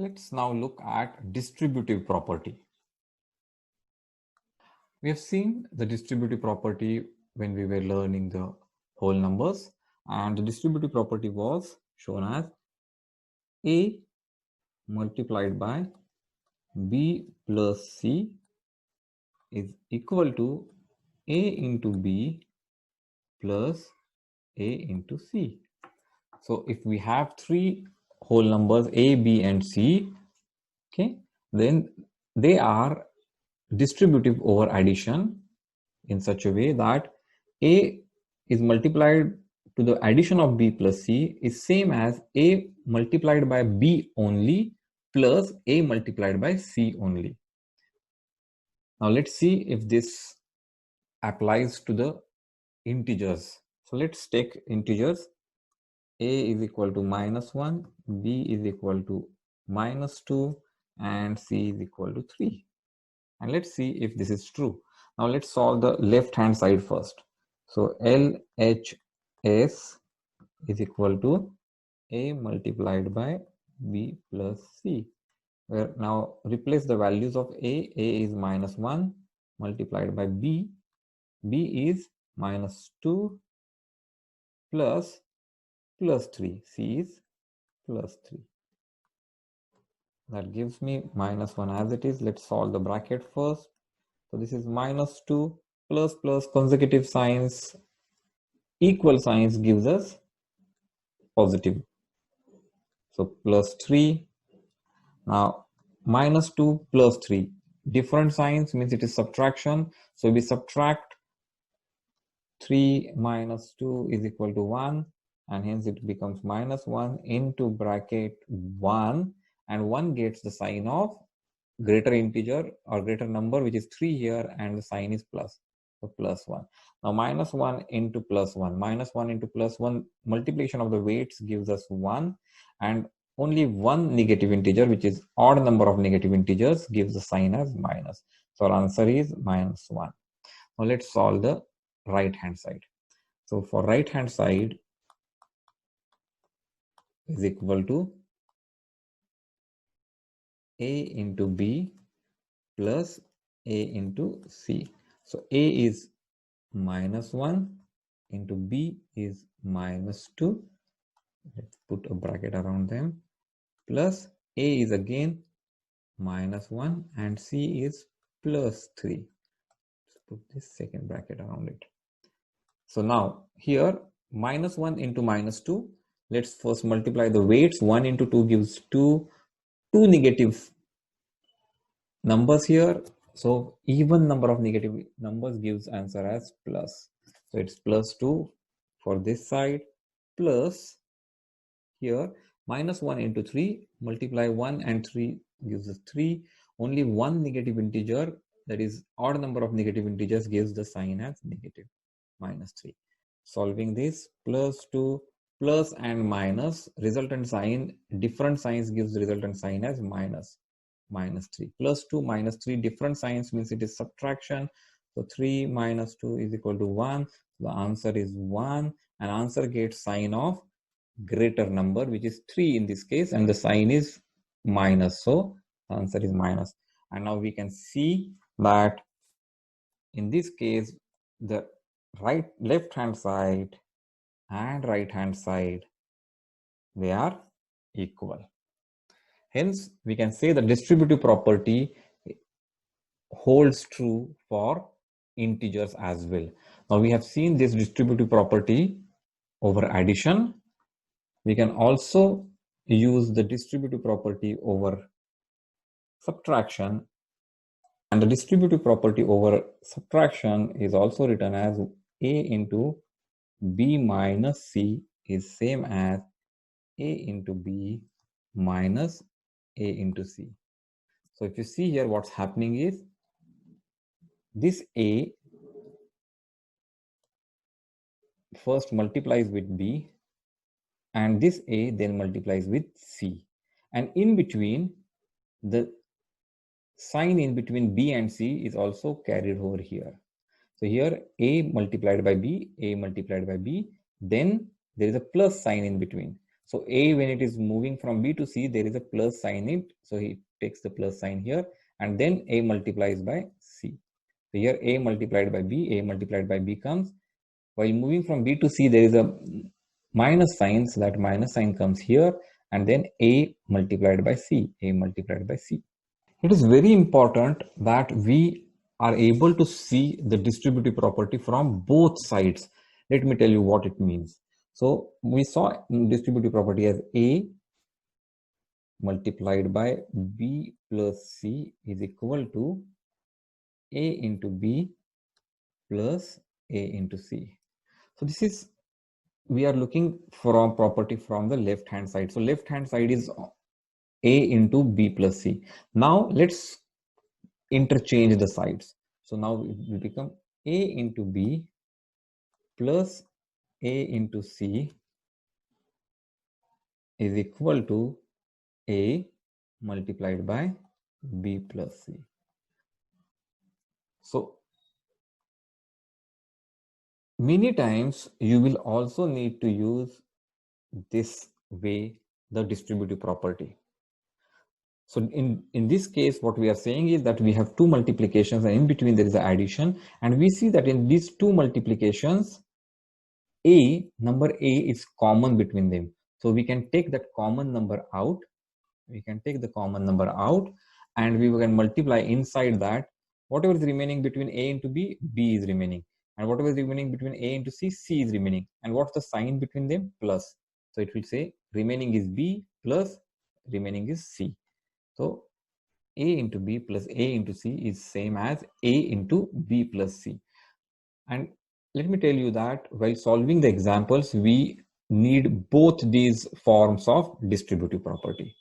Let's now look at distributive property. We have seen the distributive property when we were learning the whole numbers, and the distributive property was shown as A multiplied by B plus C is equal to A into B plus A into C. So if we have three whole numbers A, B and C, okay, then they are distributive over addition in such a way that A is multiplied to the addition of B plus C is same as A multiplied by B only plus A multiplied by C only. Now let's see if this applies to the integers. So let's take integers. A is equal to -1, B is equal to -2, and C is equal to 3. And let's see if this is true. Now let's solve the left hand side first. So LHS is equal to A multiplied by B plus C. Where now replace the values of A. A is -1 multiplied by B. B is -2 plus 3. C is plus 3. That gives me -1 as it is. Let's solve the bracket first. So this is -2 plus consecutive signs, equal signs gives us positive. So plus 3. Now -2 plus 3. Different signs means it is subtraction. So we subtract 3 minus 2 is equal to 1, and hence it becomes -1 into bracket 1, and 1 gets the sign of greater integer or greater number, which is 3 here, and the sign is plus. So plus 1. Now -1 into +1. -1 into +1, multiplication of the weights gives us 1, and only one negative integer, which is odd number of negative integers, gives the sign as minus. So our answer is -1. Now let's solve the right hand side. So for right hand side is equal to A into B plus A into C. So A is -1 into B is -2. Let's put a bracket around them. Plus A is again -1 and C is plus 3. Let's put this second bracket around it. So now here -1 into -2. Let's first multiply the weights. 1 into 2 gives 2. 2 negative numbers here. So even number of negative numbers gives answer as plus. So it's +2 for this side, plus here -1 into 3, multiply 1 and 3 gives us 3. Only one negative integer, that is odd number of negative integers, gives the sign as negative, -3. Solving this, +2 plus and minus, resultant sign, different signs gives the resultant sign as -3. +2 -3, different signs means it is subtraction. So 3 minus 2 is equal to 1. The answer is 1, and answer gets sign of greater number, which is 3 in this case, and the sign is minus. So the answer is minus. And now we can see that in this case, the left hand side and right hand side, they are equal. Hence, we can say the distributive property holds true for integers as well. Now we have seen this distributive property over addition. We can also use the distributive property over subtraction, and the distributive property over subtraction is also written as A into B minus C is same as A into B minus A into C. So if you see here, what's happening is this A first multiplies with B, and this A then multiplies with C, and in between, the sign in between B and C is also carried over here. So here A multiplied by B, A multiplied by B, then there is a plus sign in between. So A, when it is moving from B to C, there is a plus sign in it. So he takes the plus sign here, and then A multiplies by C. So here A multiplied by B, A multiplied by B comes. While moving from B to C, there is a minus sign. So that minus sign comes here, and then A multiplied by C, A multiplied by C. It is very important that we are able to see the distributive property from both sides. Let me tell you what it means. So we saw distributive property as A multiplied by B plus C is equal to A into B plus A into C. So this is, we are looking from property from the left hand side. So left hand side is A into B plus C. Now let's interchange the sides. So now it will become A into B plus A into C is equal to A multiplied by B plus C. So many times you will also need to use this way the distributive property. So in this case, what we are saying is that we have two multiplications and in between there is an addition, and we see that in these two multiplications, number A is common between them. So we can take that common number out. We can take the common number out and we can multiply inside that. Whatever is remaining between A into B, B is remaining. And whatever is remaining between A into C, C is remaining. And what's the sign between them? Plus. So it will say remaining is B plus remaining is C. So A into B plus A into C is same as A into B plus C. And let me tell you that while solving the examples, we need both these forms of distributive property.